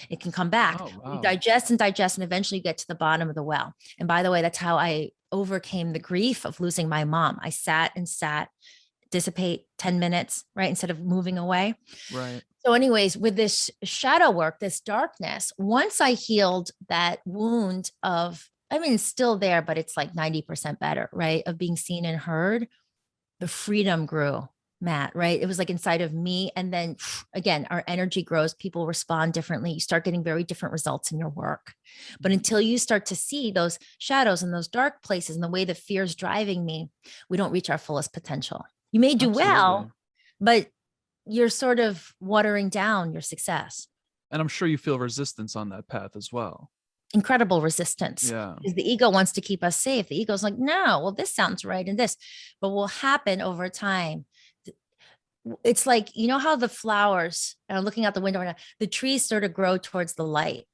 It can come back. Oh, wow. You digest, and eventually you get to the bottom of the well. And by the way, that's how I overcame the grief of losing my mom. I sat, dissipate 10 minutes, right? Instead of moving away. Right. So anyways, with this shadow work, this darkness, once I healed that wound of, it's still there, but it's like 90% better, right? Of being seen and heard, the freedom grew, Matt, right? It was like inside of me. And then again, our energy grows, people respond differently. You start getting very different results in your work. But until you start to see those shadows and those dark places and the way the fear is driving me, we don't reach our fullest potential. You may do well, but you're sort of watering down your success. And I'm sure you feel resistance on that path as well. Incredible resistance. Yeah. Because the ego wants to keep us safe. The ego's like, no, well, this sounds right. And this, but will happen over time. It's like, how the flowers, and I'm looking out the window right now, the trees sort of grow towards the light,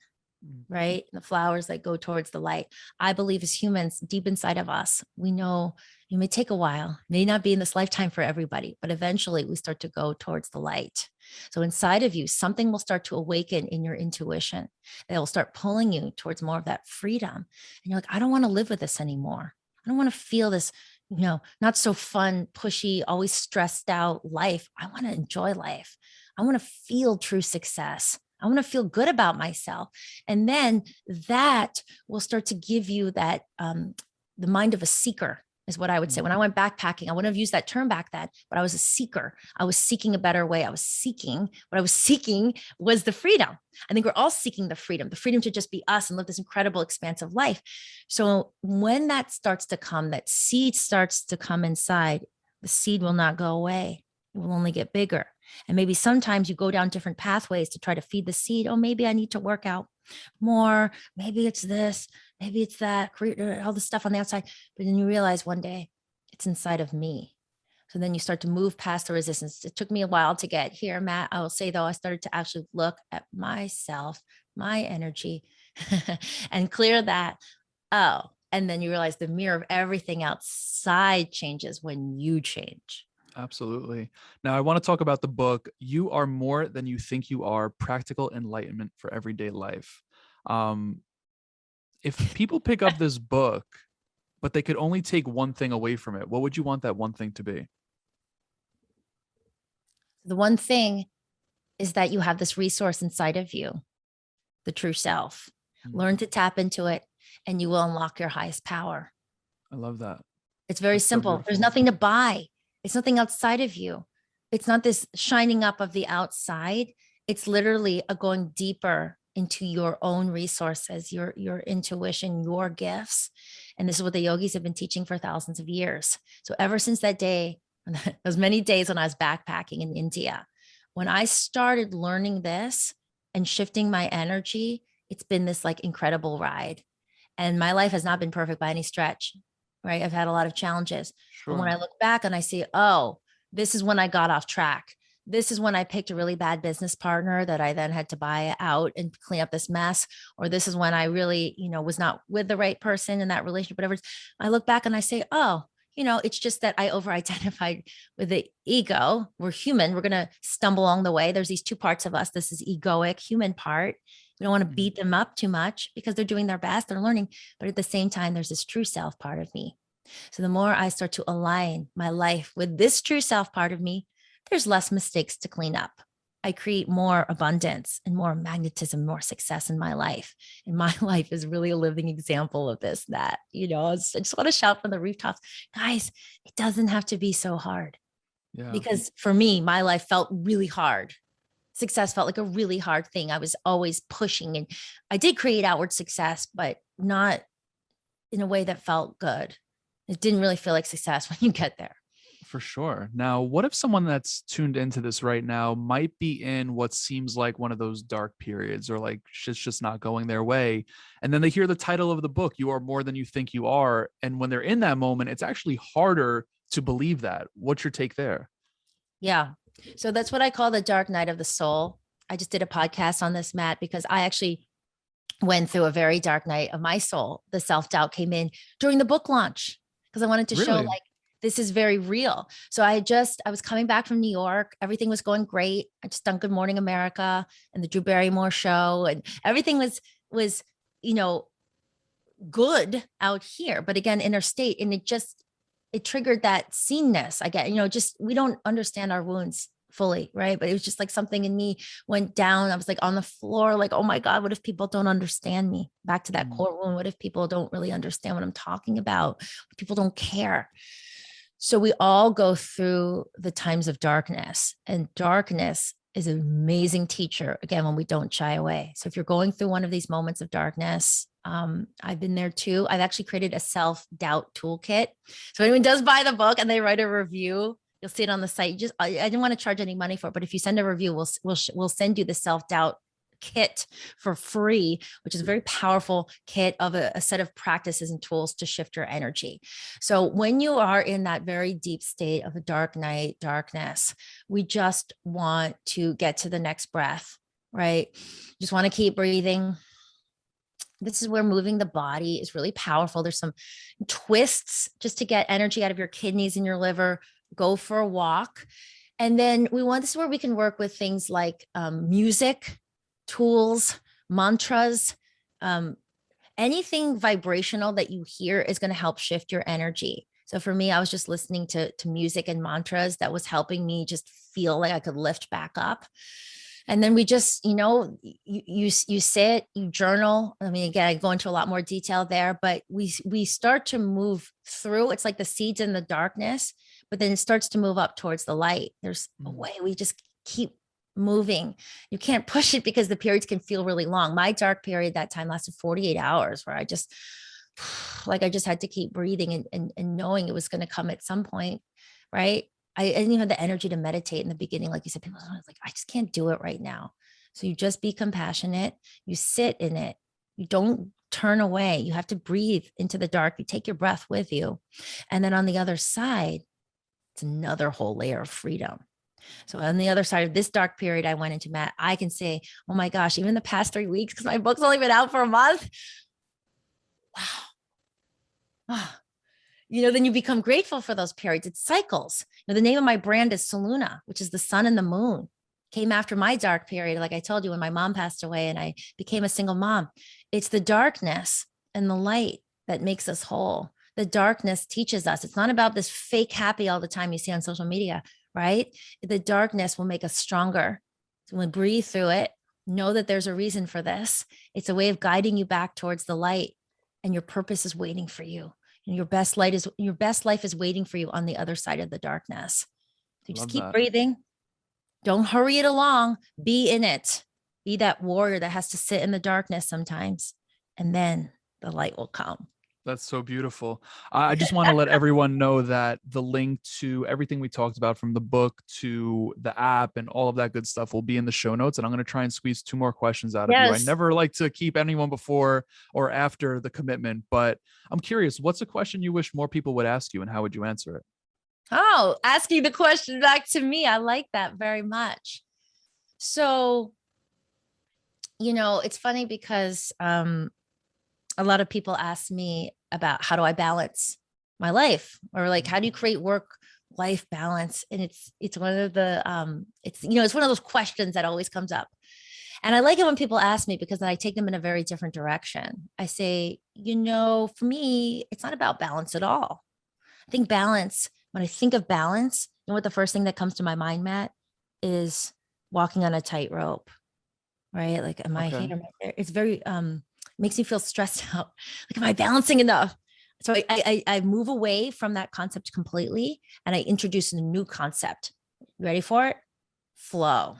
right? And the flowers like go towards the light. I believe as humans, deep inside of us, we know it may take a while, may not be in this lifetime for everybody, but eventually we start to go towards the light. So inside of you, something will start to awaken in your intuition. It will start pulling you towards more of that freedom. And you're like, I don't want to live with this anymore. I don't want to feel this, not so fun, pushy, always stressed out life. I want to enjoy life. I want to feel true success. I want to feel good about myself. And then that will start to give you that, the mind of a seeker is what I would say. When I went backpacking, I wouldn't have used that term back then, but I was a seeker. I was seeking a better way. What I was seeking was the freedom. I think we're all seeking the freedom to just be us and live this incredible, expansive life. So when that starts to come, that seed starts to come inside, the seed will not go away. It will only get bigger. And maybe sometimes you go down different pathways to try to feed the seed. Oh, maybe I need to work out more. Maybe it's this, maybe it's that, create all the stuff on the outside. But then you realize one day it's inside of me. So then you start to move past the resistance. It took me a while to get here, Matt. I will say though, I started to actually look at myself, my energy and clear that. Oh, and then you realize the mirror of everything outside changes when you change. Absolutely. Now, I want to talk about the book, You Are More Than You Think You Are, Practical Enlightenment for Everyday Life. If people pick up this book, but they could only take one thing away from it, what would you want that one thing to be? The one thing is that you have this resource inside of you, the true self. Learn to tap into it, and you will unlock your highest power. I love that. It's very simple. There's nothing to buy. It's nothing outside of you. It's not this shining up of the outside. It's literally a going deeper into your own resources, your intuition, your gifts. And this is what the yogis have been teaching for thousands of years. So ever since that day, those many days when I was backpacking in India, when I started learning this and shifting my energy, it's been this like incredible ride. And my life has not been perfect by any stretch, right? I've had a lot of challenges. But when I look back and I see, oh, this is when I got off track. This is when I picked a really bad business partner that I then had to buy out and clean up this mess. Or this is when I really, was not with the right person in that relationship, whatever. I look back and I say, oh, it's just that I over-identified with the ego. We're human. We're going to stumble along the way. There's these two parts of us. This is egoic, human part. We don't want to beat them up too much because they're doing their best. They're learning. But at the same time, there's this true self part of me. So the more I start to align my life with this true self part of me, there's less mistakes to clean up. I create more abundance and more magnetism, more success in my life. And my life is really a living example of this, that, I just want to shout from the rooftops, guys, it doesn't have to be so hard. Yeah. Because for me, my life felt really hard. Success felt like a really hard thing. I was always pushing, and I did create outward success, but not in a way that felt good. It didn't really feel like success when you get there. For sure. Now, what if someone that's tuned into this right now might be in what seems like one of those dark periods, or like shit's just not going their way? And then they hear the title of the book, You Are More Than You Think You Are. And when they're in that moment, it's actually harder to believe that. What's your take there? Yeah. So that's what I call the dark night of the soul. I just did a podcast on this, Matt, because I actually went through a very dark night of my soul. The self-doubt came in during the book launch because I wanted to show like, this is very real. So I was coming back from New York. Everything was going great. I just done Good Morning America and the Drew Barrymore show, and everything was, good out here. But again, interstate, and it triggered that seenness. I get, we don't understand our wounds fully, right? But it was just like something in me went down. I was like on the floor, like, oh my God, what if people don't understand me? Back to that core wound. What if people don't really understand what I'm talking about? People don't care. So we all go through the times of darkness, and darkness is an amazing teacher, again, when we don't shy away. So if you're going through one of these moments of darkness, I've been there too. I've actually created a self-doubt toolkit. So anyone does buy the book and they write a review, you'll see it on the site. I didn't want to charge any money for it, but if you send a review, we'll send you the self-doubt kit for free, which is a very powerful kit of a set of practices and tools to shift your energy. So when you are in that very deep state of a dark night, darkness, we just want to get to the next breath, right? Just want to keep breathing. This is where moving the body is really powerful. There's some twists just to get energy out of your kidneys and your liver. Go for a walk. And then this is where we can work with things like music, tools, mantras, anything vibrational that you hear is going to help shift your energy. So for me, I was just listening to music and mantras that was helping me just feel like I could lift back up. And then we just, you sit, you journal. I mean, again, I go into a lot more detail there, but we start to move through. It's like the seeds in the darkness, but then it starts to move up towards the light. There's a way we just keep moving. You can't push it because the periods can feel really long. My dark period that time lasted 48 hours where I just had to keep breathing and knowing it was going to come at some point. Right. I didn't even have the energy to meditate in the beginning. Like you said, people are like, I just can't do it right now. So you just be compassionate. You sit in it. You don't turn away. You have to breathe into the dark. You take your breath with you. And then on the other side, it's another whole layer of freedom. So on the other side of this dark period I went into, Matt, I can say, oh my gosh, even the past 3 weeks, because my book's only been out for a month. Wow. Then you become grateful for those periods. It's cycles. The name of my brand is Soluna, which is the sun and the moon. Came after my dark period. Like I told you, when my mom passed away and I became a single mom, it's the darkness and the light that makes us whole. The darkness teaches us. It's not about this fake happy all the time you see on social media. Right? The darkness will make us stronger. So when we breathe through it, know that there's a reason for this. It's a way of guiding you back towards the light, and your purpose is waiting for you. And your best life is waiting for you on the other side of the darkness. So just keep breathing. Don't hurry it along. Be in it. Be that warrior that has to sit in the darkness sometimes, and then the light will come. That's so beautiful. I just want to let everyone know that the link to everything we talked about, from the book to the app and all of that good stuff, will be in the show notes. And I'm going to try and squeeze 2 more questions out of you. I Yes. never like to keep anyone before or after the commitment, but I'm curious, what's a question you wish more people would ask you, and how would you answer it? Oh, asking the question back to me. I like that very much. So, it's funny because a lot of people ask me about how do I balance my life, or like, how do you create work life balance? And it's one of the it's one of those questions that always comes up. And I like it when people ask me, because then I take them in a very different direction. I say, for me, it's not about balance at all. I think balance, when I think of balance, what the first thing that comes to my mind, Matt, is walking on a tightrope, right? Like, am I Okay. here? Am I there? It's very, makes me feel stressed out. Like, am I balancing enough? So I move away from that concept completely, and I introduce a new concept. You ready for it? Flow.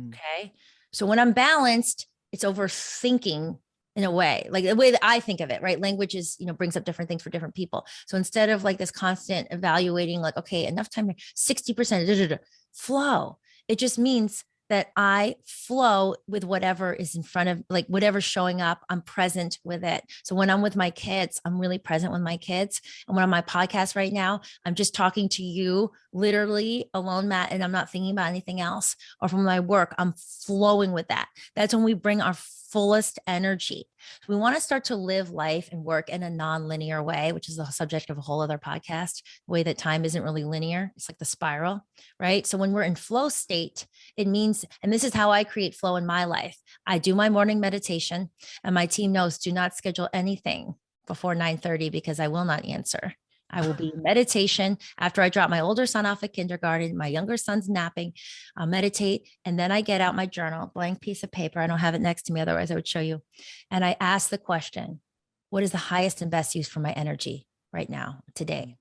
Okay. So when I'm balanced, it's overthinking in a way, like the way that I think of it, right? Language is, brings up different things for different people. So instead of like this constant evaluating, like, okay, enough time, 60%, flow, it just means that I flow with whatever is in front of, like, whatever's showing up, I'm present with it. So when I'm with my kids, I'm really present with my kids. And when I'm on my podcast right now, I'm just talking to you literally alone, Matt, and I'm not thinking about anything else. Or from my work, I'm flowing with that. That's when we bring our fullest energy. So we want to start to live life and work in a non-linear way, which is the subject of a whole other podcast, the way that time isn't really linear. It's like the spiral, right? So when we're in flow state, it means, and this is how I create flow in my life. I do my morning meditation, and my team knows, do not schedule anything before 9:30, because I will not answer. I will be in meditation after I drop my older son off at kindergarten. My younger son's napping. I'll meditate. And then I get out my journal, blank piece of paper. I don't have it next to me, otherwise I would show you. And I ask the question, what is the highest and best use for my energy right now, today?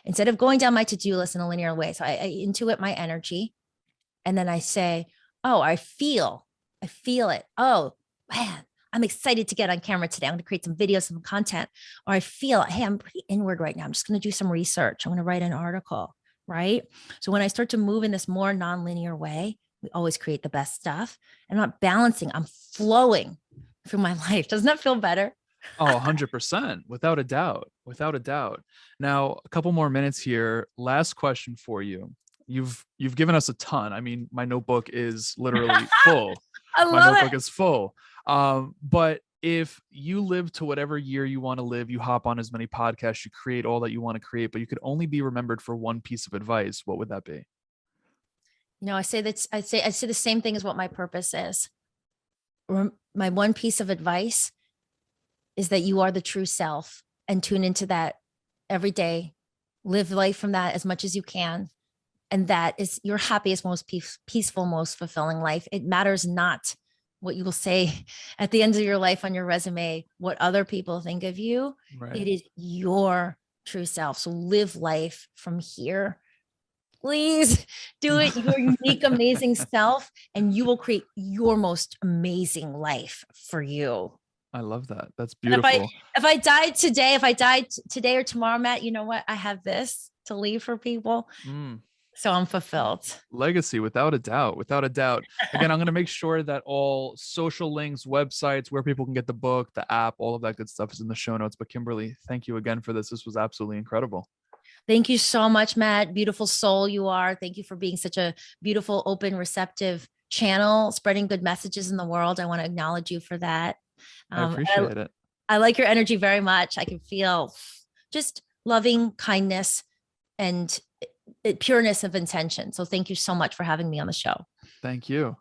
Instead of going down my to-do list in a linear way. So I intuit my energy. And then I say, oh, I feel it. Oh, man, I'm excited to get on camera today. I'm going to create some videos, some content. Or I feel, hey, I'm pretty inward right now. I'm just going to do some research. I'm going to write an article, right? So when I start to move in this more nonlinear way, we always create the best stuff. I'm not balancing. I'm flowing through my life. Doesn't that feel better? Oh, 100%, without a doubt, without a doubt. Now, a couple more minutes here. Last question for you. You've given us a ton. I mean, my notebook is literally full. I My love notebook it. is full. But if you live to whatever year you want to live, you hop on as many podcasts, you create all that you want to create, but you could only be remembered for one piece of advice, what would that be? I say the same thing as what my purpose is. My one piece of advice is that you are the true self, and tune into that every day. Live life from that as much as you can. And that is your happiest, most peaceful, most fulfilling life. It matters not what you will say at the end of your life on your resume, what other people think of you. Right. It is your true self. So live life from here. Please do it, your unique, amazing self, and you will create your most amazing life for you. I love that. That's And beautiful. if I died today or tomorrow, Matt, you know what? I have this to leave for people. So I'm fulfilled. Legacy, without a doubt, without a doubt. Again, I'm going to make sure that all social links, websites, where people can get the book, the app, all of that good stuff is in the show notes. But Kimberly, thank you again for this. This was absolutely incredible. Thank you so much, Matt. Beautiful soul you are. Thank you for being such a beautiful, open, receptive channel, spreading good messages in the world. I want to acknowledge you for that. I appreciate it. I like your energy very much. I can feel just loving kindness and pureness of intention. So thank you so much for having me on the show. Thank you.